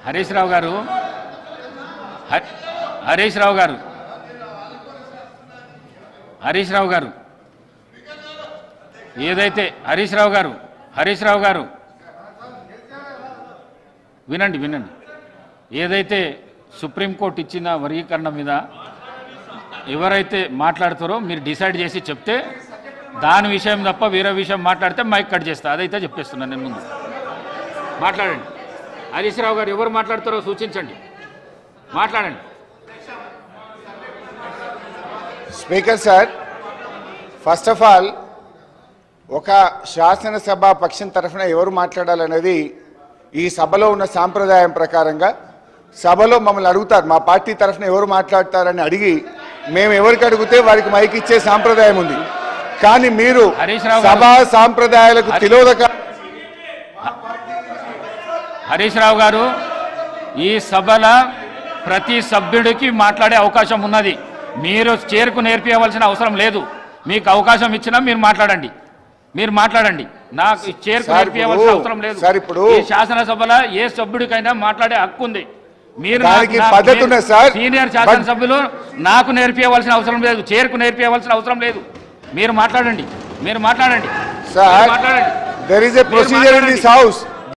హరీష్ రావు గారు, హరీష్ రావు గారు, హరీష్ రావు గారు, ఏదైతే హరీష్ రావు గారు వినండి వినండి, ఏదైతే సుప్రీంకోర్టు ఇచ్చిన వర్గీకరణ మీద ఎవరైతే మాట్లాడతారో మీరు డిసైడ్ చేసి చెప్తే దాని విషయం తప్ప వేరే విషయం మాట్లాడితే మైక్ కట్ చేస్తా. అదైతే చెప్పేస్తున్నాను నేను. ముందు మాట్లాడండి. హరీష్ రావు గారు ఎవరు మాట్లాడతారో సూచించండి, మాట్లాడండి. Speaker sir, first of all ఒక శాసనసభ పక్షం తరఫున ఎవరు మాట్లాడాలనేది ఈ సభలో ఉన్న సాంప్రదాయం ప్రకారంగా సభలో మమ్మల్ని అడుగుతారు, మా పార్టీ తరఫున ఎవరు మాట్లాడతారని అడిగి మేము ఎవరికి అడిగితే వారికి మైక్ ఇచ్చే సాంప్రదాయం ఉంది. కానీ మీరు సభా సాంప్రదాయాలకు తిలోదక. హరీష్ రావు గారు, ఈ సభల ప్రతి సభ్యుడికి మాట్లాడే అవకాశం ఉన్నది. మీరు చేరుకు నేర్పించవలసిన అవసరం లేదు. మీకు అవకాశం ఇచ్చినా మీరు మాట్లాడండి, నాకు చేరుకు నేర్పించవలసిన అవసరం లేదు. ఈ శాసనసభలో ఏ సభ్యుడికైనా మాట్లాడే హక్కు ఉంది. మీరు సీనియర్ శాసనసభ్యులు నాకు నేర్పించవలసిన అవసరం లేదు, చేరుకు నేర్పించవలసిన అవసరం లేదు. మీరు మాట్లాడండి. There is a procedure in this house.